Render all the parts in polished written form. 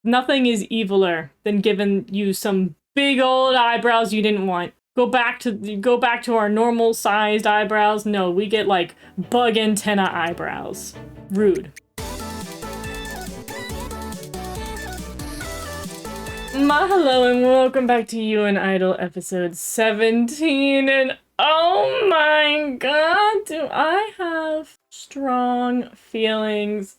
Nothing is eviler than giving you some big old eyebrows you didn't want. Go back to our normal sized eyebrows. No, we get like bug antenna eyebrows. Rude. Hello and welcome back to You and Idol episode 17, and oh my god, do I have strong feelings.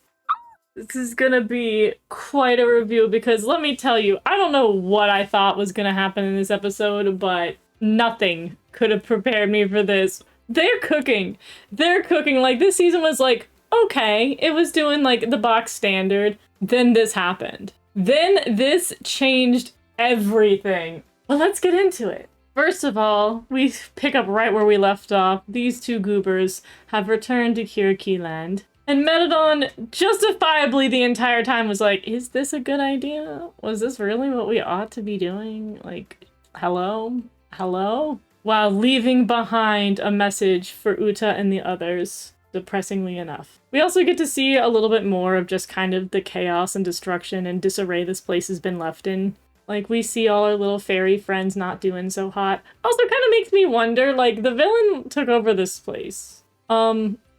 This is gonna be quite a review because let me tell you, I don't know what I thought was gonna happen in this episode, but nothing could have prepared me for this. They're cooking. Like, this season was like, okay, it was doing like the box standard. Then this happened. Then this changed everything. Well, let's get into it. First of all, we pick up right where we left off. These two goobers have returned to Kiriki Land. And Metadon, justifiably the entire time, was like, is this a good idea? Was this really what we ought to be doing? Like, hello? Hello? While leaving behind a message for Uta and the others, depressingly enough. We also get to see a little bit more of just kind of the chaos and destruction and disarray this place has been left in. Like, we see all our little fairy friends not doing so hot. Also kind of makes me wonder, like, the villain took over this place.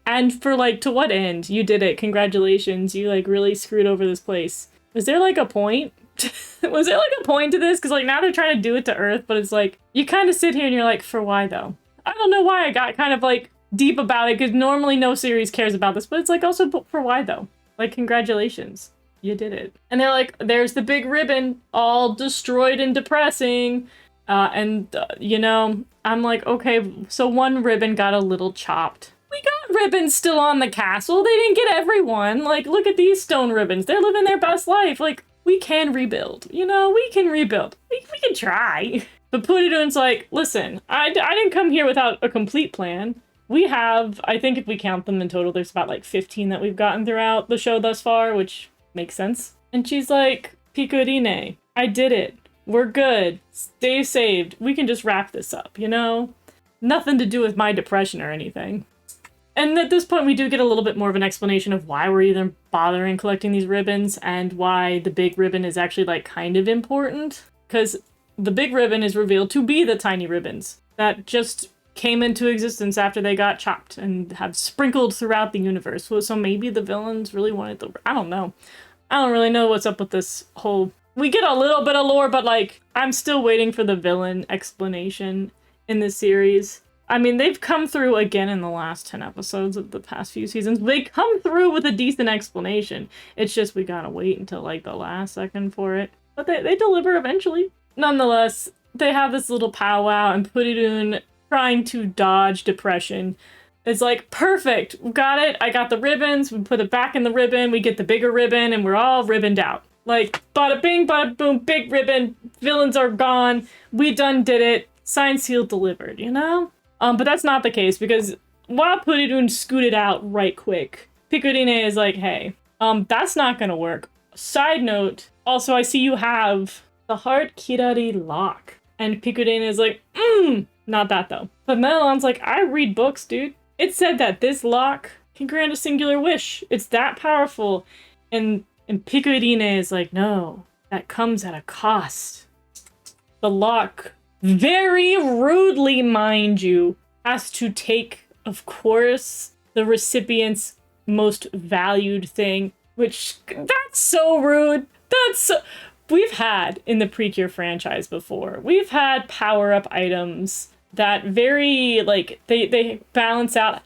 And for, like, to what end? You did it. Congratulations. You, like, really screwed over this place. Was there, like, a point? Was there, like, a point to this? Because, like, now they're trying to do it to Earth, but it's like, you kind of sit here and you're like, for why, though? I don't know why I got kind of, like, deep about it, because normally no series cares about this, but it's, like, also for why, though? Like, congratulations. You did it. And they're like, there's the big ribbon, all destroyed and depressing. You know, I'm like, okay, so one ribbon got a little chopped. We got ribbons still on the castle. They didn't get everyone. Like, look at these stone ribbons. They're living their best life. Like, we can rebuild. You know, we can rebuild. We can try. But Putidun's like, listen, I didn't come here without a complete plan. We have, I think if we count them in total, there's about like 15 that we've gotten throughout the show thus far, which makes sense. And she's like, Picurine, I did it. We're good. Stay saved. We can just wrap this up, you know? Nothing to do with my depression or anything. And at this point, we do get a little bit more of an explanation of why we're even bothering collecting these ribbons and why the big ribbon is actually, like, kind of important. Because the big ribbon is revealed to be the tiny ribbons that just came into existence after they got chopped and have sprinkled throughout the universe. So maybe the villains really wanted the... I don't know. I don't really know what's up with this whole... We get a little bit of lore, but, like, I'm still waiting for the villain explanation in this series. I mean, they've come through again in the last 10 episodes of the past few seasons. They come through with a decent explanation. It's just we gotta wait until, like, the last second for it. But they deliver eventually. Nonetheless, they have this little powwow, and Putidun, trying to dodge depression, is like, perfect, got it, I got the ribbons, we put it back in the ribbon, we get the bigger ribbon, and we're all ribboned out. Like, bada bing, bada boom, big ribbon, villains are gone, we done did it, signed, sealed, delivered, you know? But that's not the case, because while Putidun scooted out right quick, Picurine is like, hey, that's not gonna work. Side note, also I see you have the Heart Kirari lock. And Picurine is like, not that though. But Melon's like, I read books, dude. It said that this lock can grant a singular wish. It's that powerful. And Picurine is like, no, that comes at a cost. The lock, very rudely, mind you, has to take, of course, the recipient's most valued thing, which, that's so rude. That's so... We've had in the Precure franchise before. We've had power-up items that very, like, they balance out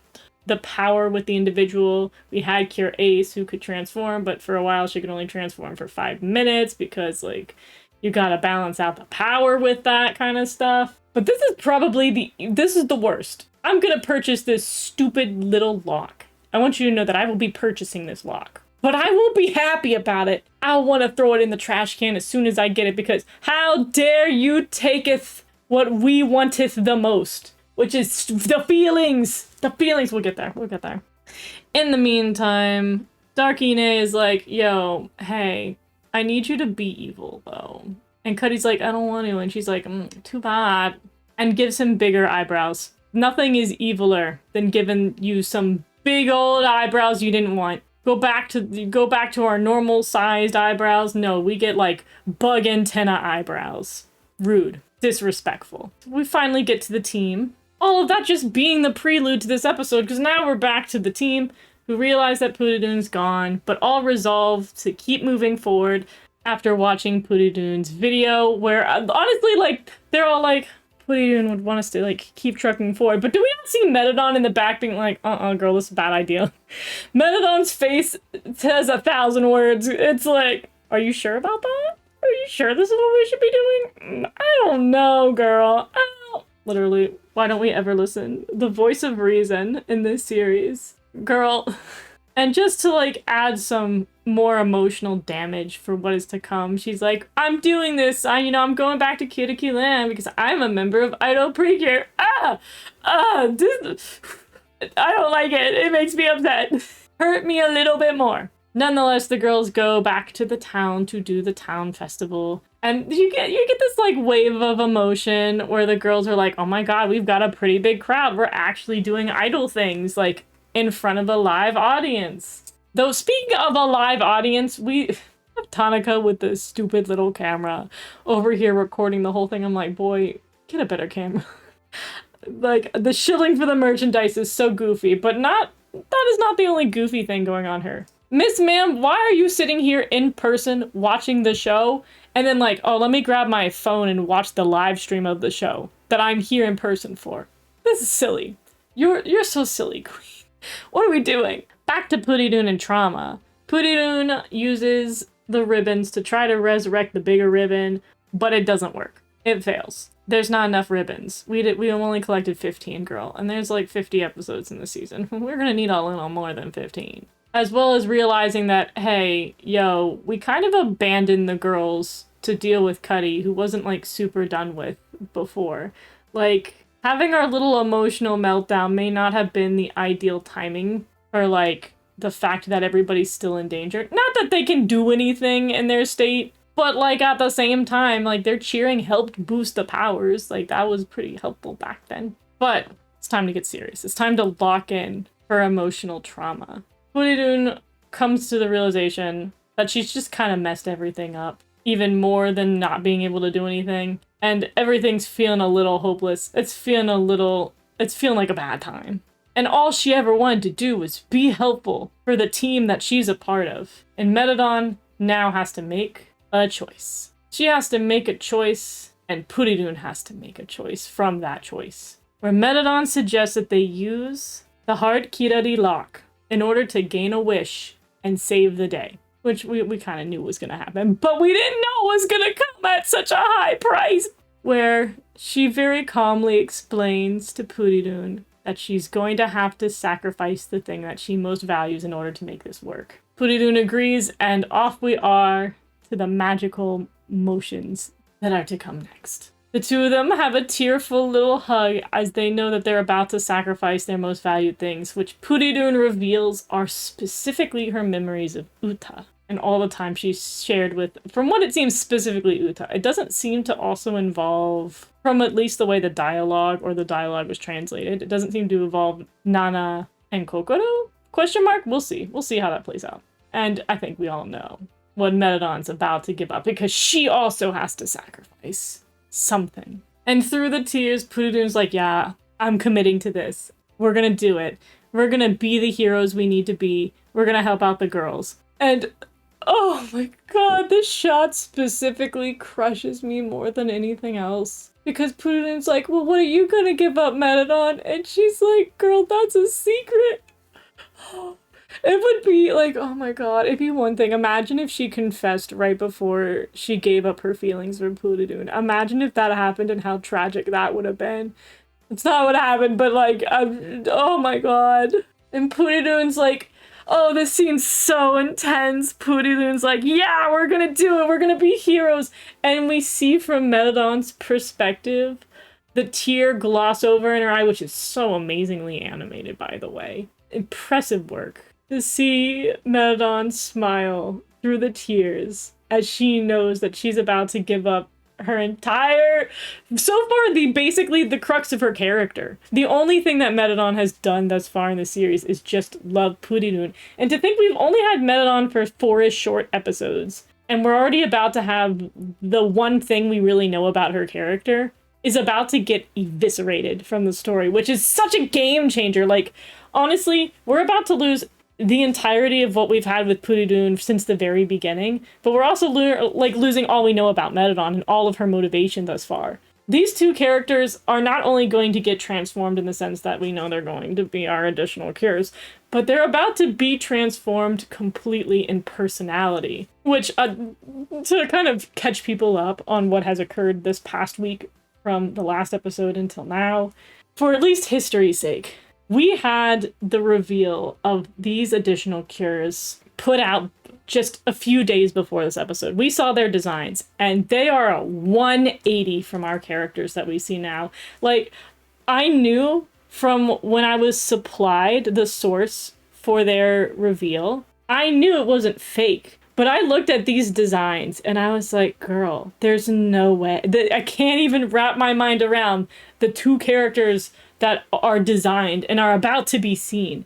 the power with the individual. We had Cure Ace, who could transform, but for a while she could only transform for 5 minutes because, like, you gotta balance out the power with that kind of stuff. But this is probably this is the worst. I'm gonna purchase this stupid little lock. I want you to know that I will be purchasing this lock. But I won't be happy about it. I'll want to throw it in the trash can as soon as I get it, because how dare you taketh what we wanteth the most, which is the feelings. The feelings. We'll get there. We'll get there. In the meantime, Darkine is like, yo, hey, I need you to be evil, though. And Cuddy's like, I don't want to. And she's like, too bad. And gives him bigger eyebrows. Nothing is eviler than giving you some big old eyebrows you didn't want. go back to our normal sized eyebrows. No, we get like bug antenna eyebrows. Rude, disrespectful. We finally get to the team. All of that just being the prelude to this episode, because now we're back to the team who realize that Pootidoon's gone, but all resolve to keep moving forward after watching Pootidoon's video, where honestly, like, they're all like, Pootidoon would want us to, like, keep trucking forward. But do we not see Metadon in the back being like, girl, this is a bad idea? Metadon's face says 1,000 words. It's like, are you sure about that? Are you sure this is what we should be doing? I don't know, girl. Literally, why don't we ever listen? The voice of reason in this series. Girl. And just to, like, add some more emotional damage for what is to come, she's like, I'm doing this. I'm going back to Kitty Land because I'm a member of Idol Precure. I don't like it. It makes me upset. Hurt me a little bit more. Nonetheless, the girls go back to the town to do the town festival. And you get this, like, wave of emotion where the girls are like, oh my god, we've got a pretty big crowd. We're actually doing idol things, like, in front of a live audience. Though, speaking of a live audience, we have Tanaka with this stupid little camera over here recording the whole thing. I'm like, boy, get a better camera. Like, the shilling for the merchandise is so goofy, but that is not the only goofy thing going on here. Miss Ma'am, why are you sitting here in person watching the show and then like, oh, let me grab my phone and watch the live stream of the show that I'm here in person for? This is silly. You're so silly, queen. What are we doing? Back to Pootidoon and trauma. Pootidoon uses the ribbons to try to resurrect the bigger ribbon, but it doesn't work. It fails. There's not enough ribbons. We only collected 15, girl, and there's like 50 episodes in the season. We're gonna need a little more than 15. As well as realizing that, hey, yo, we kind of abandoned the girls to deal with Cuddy, who wasn't like super done with before. Like, having our little emotional meltdown may not have been the ideal timing for, like, the fact that everybody's still in danger. Not that they can do anything in their state, but, like, at the same time, like, their cheering helped boost the powers. Like, that was pretty helpful back then. But it's time to get serious. It's time to lock in her emotional trauma. Pootidoon comes to the realization that she's just kind of messed everything up, even more than not being able to do anything. And everything's feeling a little hopeless. It's feeling like a bad time. And all she ever wanted to do was be helpful for the team that she's a part of. And Metadon now has to make a choice. She has to make a choice, and Pootidoon has to make a choice from that choice. Where Metadon suggests that they use the hard Kirari lock in order to gain a wish and save the day. Which we kind of knew was going to happen, but we didn't know it was going to come at such a high price. Where she very calmly explains to Pootidoon that she's going to have to sacrifice the thing that she most values in order to make this work. Pootidoon agrees, and off we are to the magical motions that are to come next. The two of them have a tearful little hug as they know that they're about to sacrifice their most valued things, which Pootidoon reveals are specifically her memories of Uta. And all the time she's shared with, from what it seems, specifically Uta. It doesn't seem to also involve, from at least the way the dialogue was translated, it doesn't seem to involve Nana and Kokoro? Question mark? We'll see. We'll see how that plays out. And I think we all know what Metadon's about to give up, because she also has to sacrifice something. And through the tears, Pootidoon's like, yeah, I'm committing to this. We're gonna do it. We're gonna be the heroes we need to be. We're gonna help out the girls. And oh my god, this shot specifically crushes me more than anything else. Because Pootidoon's like, well, what are you gonna give up, Metadon? And she's like, girl, that's a secret. It would be like, oh my god, it'd be one thing. Imagine if she confessed right before she gave up her feelings for Pootidoon. Imagine if that happened and how tragic that would have been. It's not what happened, but like, oh my god. And Pootidoon's like, oh, this scene's so intense. Pootidoon's like, yeah, we're gonna do it. We're gonna be heroes. And we see from Metadon's perspective, the tear gloss over in her eye, which is so amazingly animated, by the way. Impressive work. To see Metadon smile through the tears as she knows that she's about to give up her entire, so far, basically the crux of her character. The only thing that Metadon has done thus far in the series is just love Purirun. And to think we've only had Metadon for 4-ish short episodes, and we're already about to have the one thing we really know about her character is about to get eviscerated from the story, which is such a game changer. Like, honestly, we're about to lose the entirety of what we've had with Purirun since the very beginning, but we're also losing all we know about Metadon and all of her motivation thus far. These two characters are not only going to get transformed in the sense that we know they're going to be our additional cures, but they're about to be transformed completely in personality, which, to kind of catch people up on what has occurred this past week from the last episode until now, for at least history's sake, we had the reveal of these additional cures put out just a few days before this episode. We saw their designs, and they are a 180 from our characters that we see now. Like, I knew from when I was supplied the source for their reveal, I knew it wasn't fake. But I looked at these designs and I was like, girl, there's no way. I can't even wrap my mind around the two characters that are designed and are about to be seen.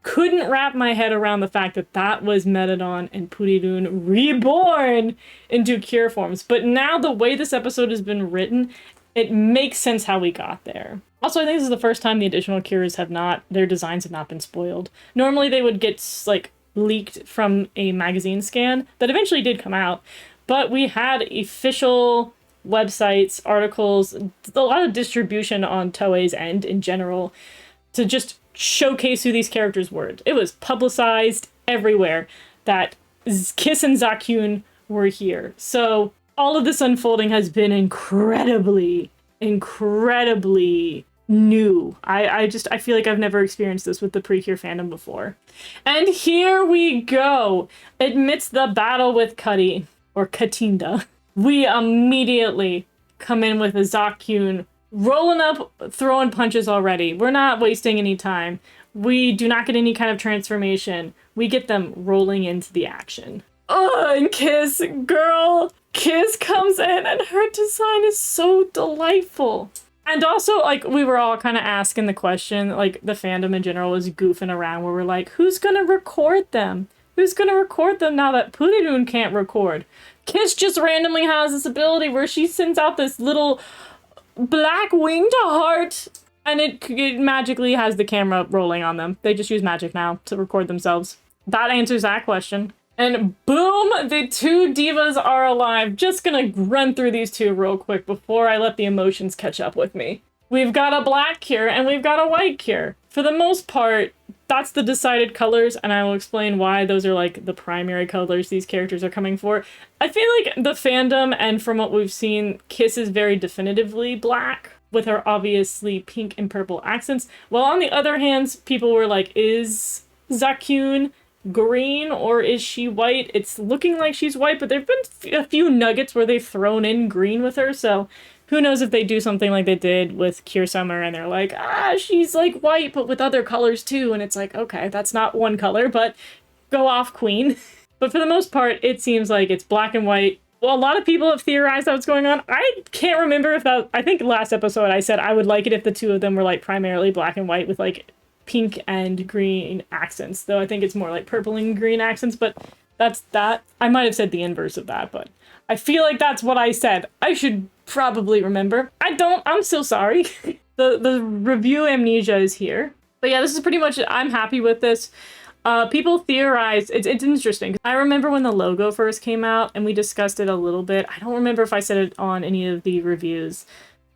Couldn't wrap my head around the fact that that was Metadon and Purirun reborn into cure forms. But now the way this episode has been written, it makes sense how we got there. Also, I think this is the first time the additional cures their designs have not been spoiled. Normally they would get, like, leaked from a magazine scan that eventually did come out, but we had official websites, articles, a lot of distribution on Toei's end in general to just showcase who these characters were. It was publicized everywhere that Kiss and Zakyun were here. So all of this unfolding has been incredibly new. I feel like I've never experienced this with the Precure fandom before. And here we go. Amidst the battle with Cuddy, or Katinda, we immediately come in with a Zakyun rolling up, throwing punches already. We're not wasting any time. We do not get any kind of transformation. We get them rolling into the action. Oh, and Kiss, girl. Kiss comes in and her design is so delightful. And also, like, we were all kind of asking the question, like, the fandom in general was goofing around where we're like, who's gonna record them? Who's gonna record them now that Purirun can't record? Kiss just randomly has this ability where she sends out this little black winged heart, and it magically has the camera rolling on them. They just use magic now to record themselves. That answers that question. And boom, the two divas are alive. Just gonna run through these two real quick before I let the emotions catch up with me. We've got a black cure and we've got a white cure. For the most part, that's the decided colors, and I will explain why those are like the primary colors these characters are coming for. I feel like the fandom, and from what we've seen, Kiss is very definitively black, with her obviously pink and purple accents. While on the other hand, people were like, is Zakyun green or is she white? It's looking like she's white, but there've been a few nuggets where they've thrown in green with her, so who knows if they do something like they did with Cure Summer and they're like, she's like white but with other colors too, and it's like, okay, that's not one color, but go off, queen. But for the most part, it seems like it's black and white. Well, a lot of people have theorized what's going on. I can't remember if I think last episode I said I would like it if the two of them were like primarily black and white with like pink and green accents, though I think it's more like purple and green accents, but that's that. I might have said the inverse of that, but I feel like that's what I said. I should probably remember. I don't. I'm so sorry. The review amnesia is here. But yeah, this is pretty much it. I'm happy with this. People theorize, it's interesting. I remember when the logo first came out and we discussed it a little bit. I don't remember if I said it on any of the reviews,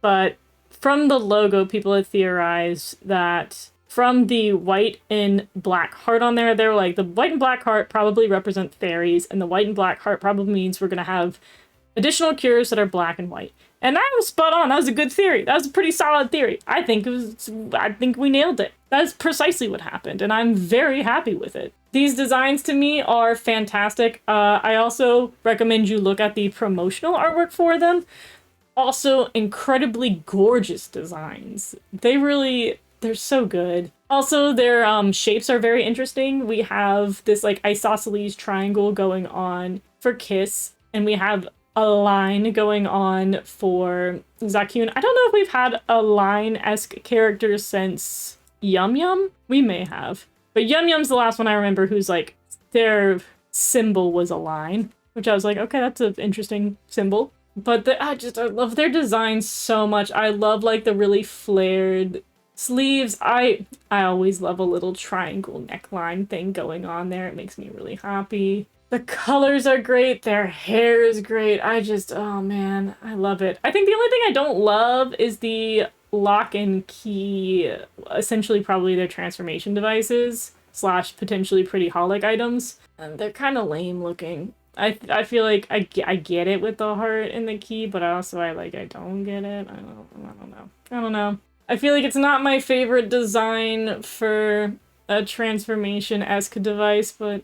but from the logo, people had theorized that from the white and black heart on there, they're like, the white and black heart probably represent fairies, and the white and black heart probably means we're going to have additional cures that are black and white. And that was spot on. That was a good theory. That was a pretty solid theory. I think we nailed it. That's precisely what happened, and I'm very happy with it. These designs to me are fantastic. I also recommend you look at the promotional artwork for them. Also, incredibly gorgeous designs. They're so good. Also, their shapes are very interesting. We have this like isosceles triangle going on for Kiss, and we have a line going on for Zakyun. I don't know if we've had a line-esque character since Yum Yum. We may have. But Yum Yum's the last one I remember who's like, their symbol was a line, which I was like, okay, that's an interesting symbol. But I love their designs so much. I love like the really flared sleeves. I always love a little triangle neckline thing going on there. It makes me really happy. The colors are great. Their hair is great. Oh man, I love it. I think the only thing I don't love is the lock and key, essentially probably their transformation devices / potentially pretty holic items. And they're kind of lame looking. I feel like I get it with the heart and the key, but I don't get it. I don't know. I feel like it's not my favorite design for a transformation-esque device, but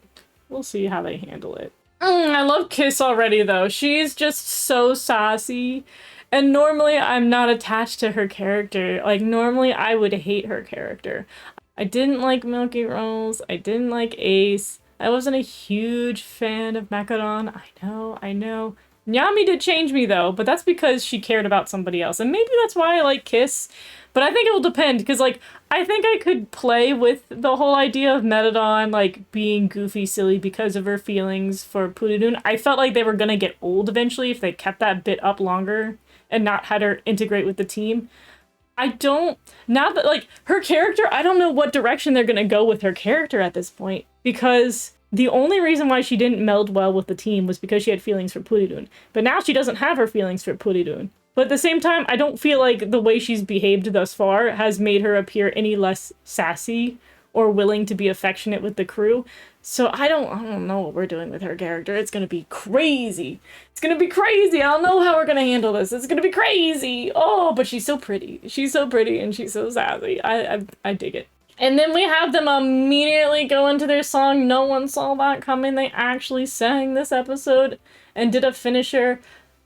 we'll see how they handle it. I love Kiss already, though. She's just so sassy. And normally I'm not attached to her character. Like, normally I would hate her character. I didn't like Milky Rose. I didn't like Ace. I wasn't a huge fan of Macaron. I know. Nyami did change me, though, but that's because she cared about somebody else. And maybe that's why I like Kiss. But I think it will depend, because, like, I think I could play with the whole idea of Metadon, like, being goofy, silly because of her feelings for Pudidun. I felt like they were gonna get old eventually if they kept that bit up longer and not had her integrate with the team. Now that, like, her character, I don't know what direction they're gonna go with her character at this point, because the only reason why she didn't meld well with the team was because she had feelings for Pudidun. But now she doesn't have her feelings for Pudidun. But at the same time, I don't feel like the way she's behaved thus far has made her appear any less sassy or willing to be affectionate with the crew. So I don't know what we're doing with her character. It's gonna be crazy. It's gonna be crazy. I don't know how we're gonna handle this. It's gonna be crazy. Oh, but she's so pretty. She's so pretty and she's so sassy. I dig it. And then we have them immediately go into their song. No one saw that coming. They actually sang this episode and did a finisher.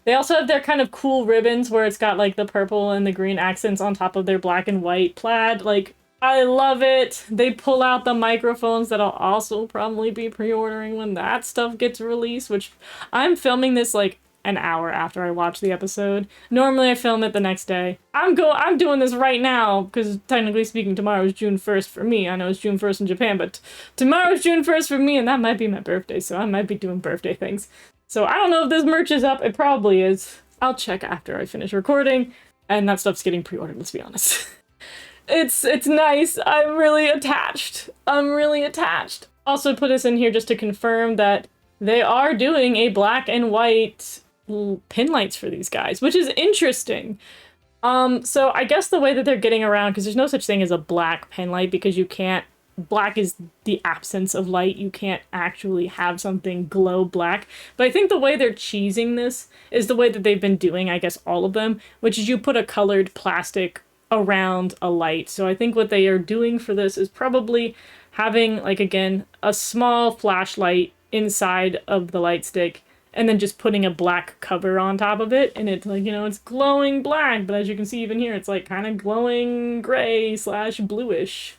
They also have their kind of cool ribbons where it's got like the purple and the green accents on top of their black and white plaid. Like, I love it. They pull out the microphones that I'll also probably be pre-ordering when that stuff gets released, which I'm filming this like an hour after I watch the episode. Normally I film it the next day. I'm doing this right now because technically speaking tomorrow is June 1st for me. I know it's June 1st in Japan, but tomorrow's June 1st for me and that might be my birthday, so I might be doing birthday things. So I don't know if this merch is up. It probably is. I'll check after I finish recording. And that stuff's getting pre-ordered, let's be honest. It's nice. I'm really attached. Also put us in here just to confirm that they are doing a black and white pin lights for these guys, which is interesting. So I guess the way that they're getting around, because there's no such thing as a black pin light because you can't, black is the absence of light. You can't actually have something glow black. But I think the way they're cheesing this is the way that they've been doing, I guess, all of them, which is you put a colored plastic around a light. So I think what they are doing for this is probably having, like, again, a small flashlight inside of the light stick and then just putting a black cover on top of it. And it's like, you know, it's glowing black, but as you can see even here, it's like kind of glowing gray / bluish.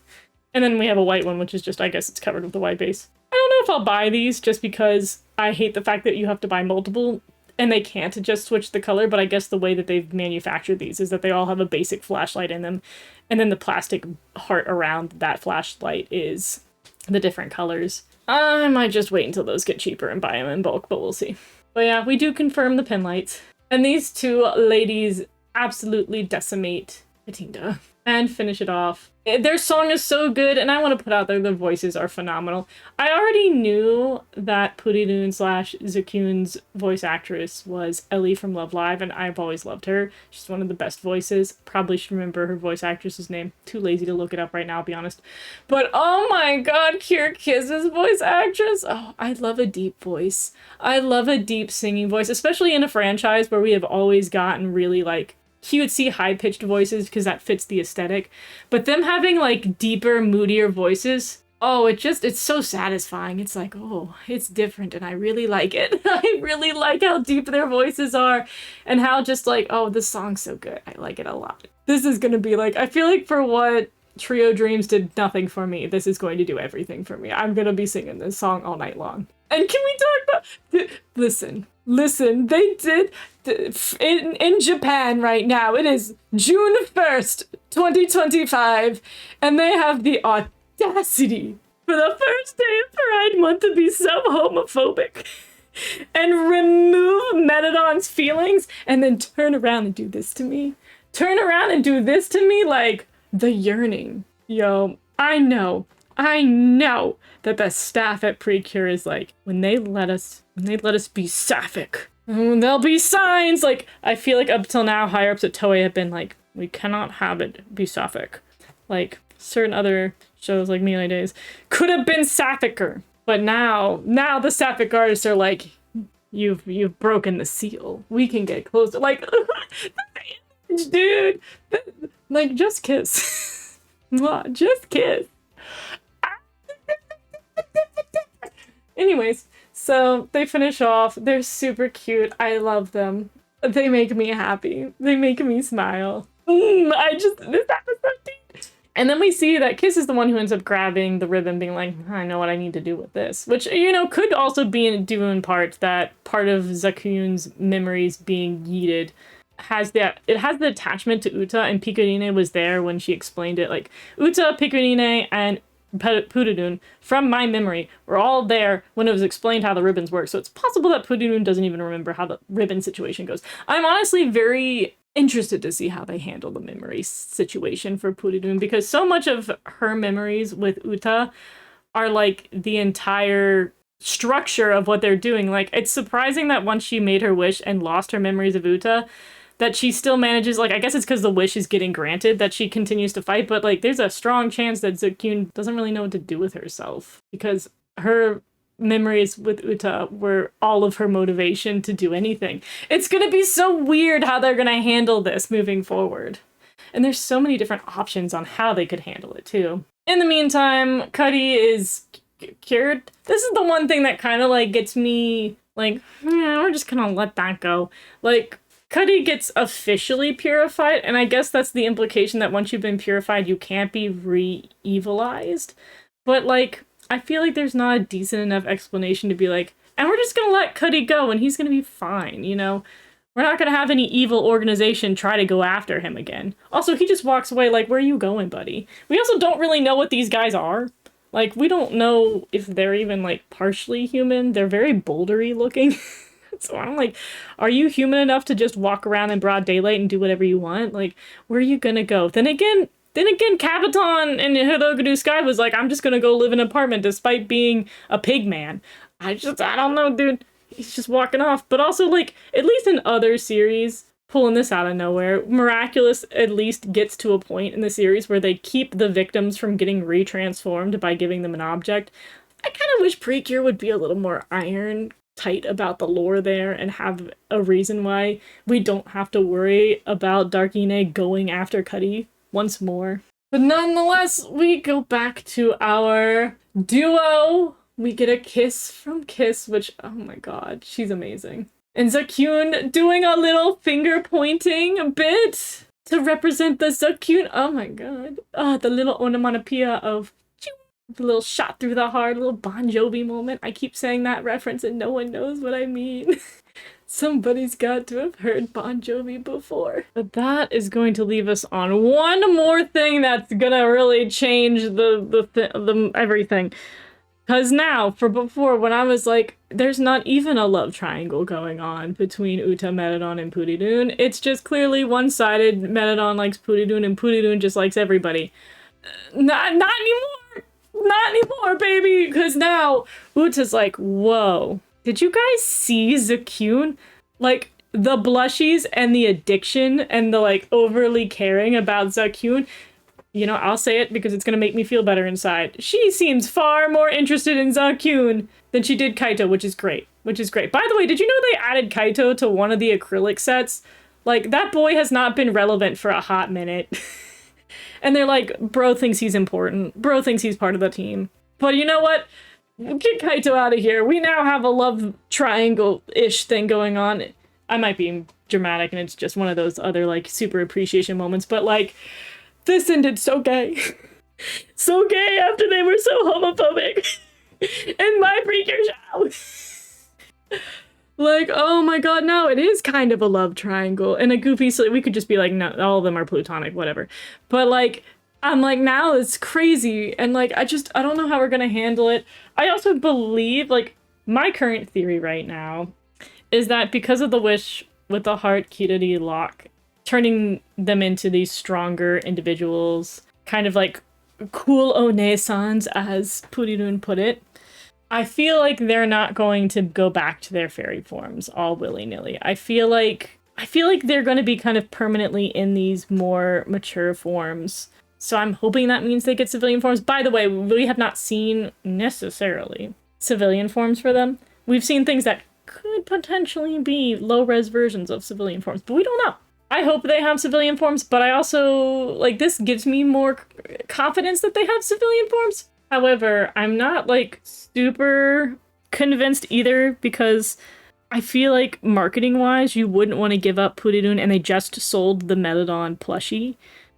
And then we have a white one, which is just, I guess it's covered with a white base. I don't know if I'll buy these just because I hate the fact that you have to buy multiple and they can't just switch the color, but I guess the way that they've manufactured these is that they all have a basic flashlight in them, and then the plastic heart around that flashlight is the different colors. I might just wait until those get cheaper and buy them in bulk, but we'll see. But yeah, we do confirm the pin lights. And these two ladies absolutely decimate Matinda and finish it off. Their song is so good, and I want to put out there their voices are phenomenal. I already knew that Pudidun / Zakyun's voice actress was Ellie from Love Live, and I've always loved her. She's one of the best voices. Probably should remember her voice actress's name. Too lazy to look it up right now, I'll be honest. But oh my god, Kiss's voice actress! Oh, I love a deep voice. I love a deep singing voice, especially in a franchise where we have always gotten really, like, cutesy, high-pitched voices because that fits the aesthetic. But them having, like, deeper, moodier voices, oh, it's so satisfying. It's like, oh, it's different, and I really like it. I really like how deep their voices are, and how just, like, oh, this song's so good. I like it a lot. This is gonna be, like, I feel like for what Trio Dreams did nothing for me, this is going to do everything for me. I'm gonna be singing this song all night long. And can we talk about... Listen, Listen, they did in Japan right now. It is June 1st, 2025, and they have the audacity for the first day of Pride Month to be so homophobic and remove Metadon's feelings and then turn around and do this to me. Turn around and do this to me, like the yearning. Yo, I know that the staff at Precure is like, when they let us be sapphic, there'll be signs. Like, I feel like up till now, higher ups at Toei have been like, we cannot have it be sapphic. Like, certain other shows like Melee Days could have been saphicer. But now the sapphic artists are like, you've broken the seal. We can get closer. Like, dude, like, just kiss. Just kiss. Anyways, so they finish off. They're super cute. I love them. They make me happy. They make me smile. This episode. And then we see that Kiss is the one who ends up grabbing the ribbon, being like, I know what I need to do with this. Which, you know, could also be due in part that part of Zakyun's memories being yeeted has the attachment to Uta, and Pikurine was there when she explained it. Like, Uta, Pikurine, and Pudidun, from my memory, were all there when it was explained how the ribbons work. So it's possible that Pudidun doesn't even remember how the ribbon situation goes. I'm honestly very interested to see how they handle the memory situation for Pudidun, because so much of her memories with Uta are like the entire structure of what they're doing. Like, it's surprising that once she made her wish and lost her memories of Uta, that she still manages, like, I guess it's because the wish is getting granted that she continues to fight, but, like, there's a strong chance that Zakyun doesn't really know what to do with herself, because her memories with Uta were all of her motivation to do anything. It's gonna be so weird how they're gonna handle this moving forward. And there's so many different options on how they could handle it, too. In the meantime, Cuddy is cured. This is the one thing that kind of, like, gets me, like, we're just gonna let that go. Like, Cuddy gets officially purified, and I guess that's the implication that once you've been purified, you can't be re-evilized. But, like, I feel like there's not a decent enough explanation to be like, and we're just gonna let Cuddy go and he's gonna be fine, you know? We're not gonna have any evil organization try to go after him again. Also, he just walks away like, where are you going, buddy? We also don't really know what these guys are. Like, we don't know if they're even, like, partially human. They're very bouldery looking. So I'm like, are you human enough to just walk around in broad daylight and do whatever you want? Like, where are you gonna go? Then again, Kapitan in Hirogaru Sky was like, I'm just gonna go live in an apartment despite being a pig man. I don't know, dude. He's just walking off. But also, like, at least in other series, pulling this out of nowhere, Miraculous at least gets to a point in the series where they keep the victims from getting retransformed by giving them an object. I kind of wish Precure would be a little more iron tight about the lore there and have a reason why we don't have to worry about Darkine going after Cuddy once more. But nonetheless, we go back to our duo. We get a kiss from Kiss, which, oh my god, she's amazing. And Zakyun doing a little finger pointing a bit to represent the Zakyun. Oh my god. The little onomatopoeia of the little shot through the heart, little Bon Jovi moment. I keep saying that reference and no one knows what I mean. Somebody's got to have heard Bon Jovi before. But that is going to leave us on one more thing that's gonna really change the everything. Because now, for before, when I was like, there's not even a love triangle going on between Uta, Metadon, and Pudidun. It's just clearly one-sided. Metadon likes Pudidun, and Pudidun just likes everybody. Not anymore! Not anymore, baby! Because now, Uta's like, whoa. Did you guys see Zakyun? Like, the blushies and the addiction and the, like, overly caring about Zakyun. You know, I'll say it because it's gonna make me feel better inside. She seems far more interested in Zakyun than she did Kaito, which is great. Which is great. By the way, did you know they added Kaito to one of the acrylic sets? Like, that boy has not been relevant for a hot minute. And they're like, bro thinks he's important. Bro thinks he's part of the team. But you know what? Get Kaito out of here. We now have a love triangle-ish thing going on. I might be dramatic and it's just one of those other, like, super appreciation moments, but, like, this ended so gay. So gay after they were so homophobic. In my Precure show. Like, oh my god, no, it is kind of a love triangle. And a goofy, so we could just be like, no, all of them are platonic, whatever. But like, I'm like, now it's crazy. And like, I don't know how we're gonna handle it. I also believe, like, my current theory right now is that because of the wish with the heart Kirari lock, turning them into these stronger individuals, kind of like cool onesans, as Purirun put it, I feel like they're not going to go back to their fairy forms all willy-nilly. I feel like they're going to be kind of permanently in these more mature forms. So I'm hoping that means they get civilian forms. By the way, we have not seen necessarily civilian forms for them. We've seen things that could potentially be low-res versions of civilian forms, but we don't know. I hope they have civilian forms, but I also, like, this gives me more confidence that they have civilian forms. However, I'm not, like, super convinced either, because I feel like marketing-wise, you wouldn't want to give up Purirun, and they just sold the Megalodon plushie.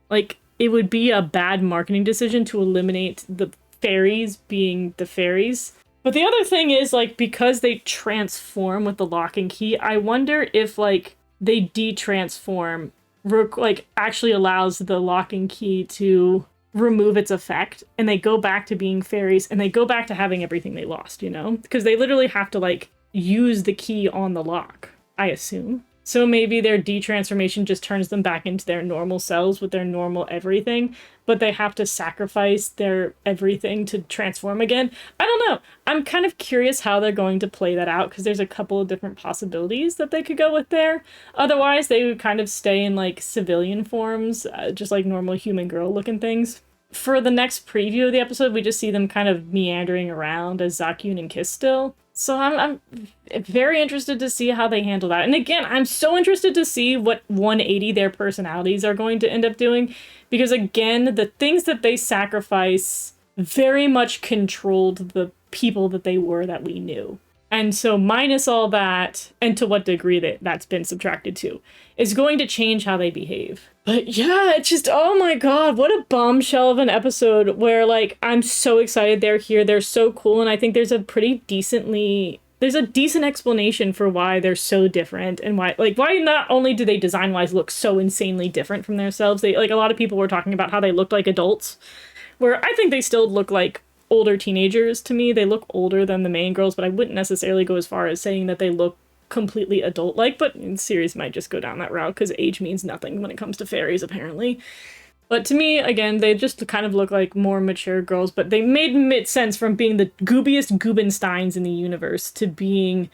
Like, it would be a bad marketing decision to eliminate the fairies being the fairies. But the other thing is, like, because they transform with the lock and key, I wonder if, like, they de-transform, like, actually allows the lock and key to remove its effect, and they go back to being fairies, and they go back to having everything they lost, you know? Because they literally have to, like, use the key on the lock, I assume. So maybe their de-transformation just turns them back into their normal selves with their normal everything, but they have to sacrifice their everything to transform again. I don't know. I'm kind of curious how they're going to play that out, because there's a couple of different possibilities that they could go with there. Otherwise, they would kind of stay in, like, civilian forms, just like normal human girl looking things. For the next preview of the episode, we just see them kind of meandering around as Zakyun and Kiss still. So I'm very interested to see how they handle that. And again, I'm so interested to see what 180 their personalities are going to end up doing. Because again, the things that they sacrifice very much controlled the people that they were that we knew. And so minus all that, and to what degree that's been subtracted to, is going to change how they behave. But yeah, it's just, oh my god, what a bombshell of an episode where, like, I'm so excited they're here. They're so cool, and I think there's a decent explanation for why they're so different, and why not only do they design-wise look so insanely different from themselves, they, like, a lot of people were talking about how they looked like adults, where I think they still look like older teenagers to me. They look older than the main girls, but I wouldn't necessarily go as far as saying that they look completely adult-like, but the series might just go down that route because age means nothing when it comes to fairies, apparently. But to me, again, they just kind of look like more mature girls, but they made sense from being the goobiest Goobensteins in the universe to being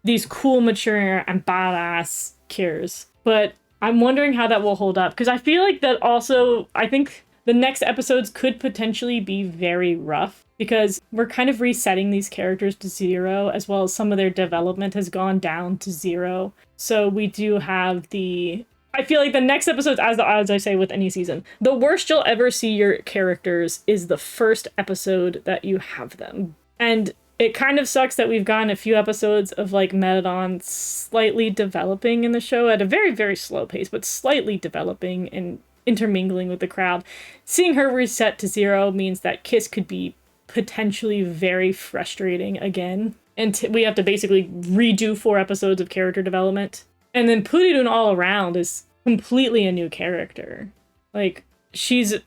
these cool, mature, and badass cures. But I'm wondering how that will hold up, because I feel like that also, I think the next episodes could potentially be very rough, because we're kind of resetting these characters to 0, as well as some of their development has gone down to 0. So we do have I feel like the next episodes, as I say with any season, the worst you'll ever see your characters is the first episode that you have them. And it kind of sucks that we've gotten a few episodes of, like, Megalodon slightly developing in the show at a very, very slow pace, but slightly developing and intermingling with the crowd. Seeing her reset to 0 means that Kiss could be potentially very frustrating again. And we have to basically redo 4 episodes of character development. And then Purirun all around is completely a new character. Like,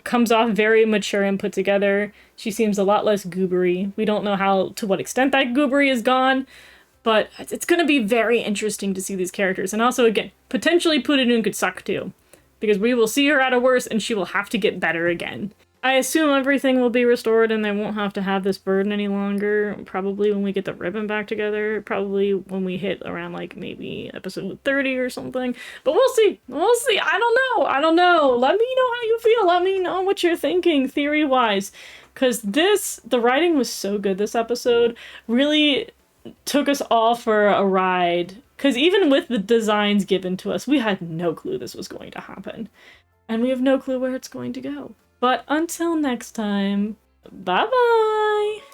comes off very mature and put together. She seems a lot less goobery. We don't know to what extent that goobery is gone, but it's going to be very interesting to see these characters. And also, again, potentially Purirun could suck too, because we will see her at her worst and she will have to get better again. I assume everything will be restored and they won't have to have this burden any longer. Probably when we get the ribbon back together. Probably when we hit around, like, maybe episode 30 or something. But we'll see. We'll see. I don't know. Let me know how you feel. Let me know what you're thinking theory-wise. Because the writing was so good this episode. Really took us all for a ride. Because even with the designs given to us, we had no clue this was going to happen. And we have no clue where it's going to go. But until next time, bye-bye!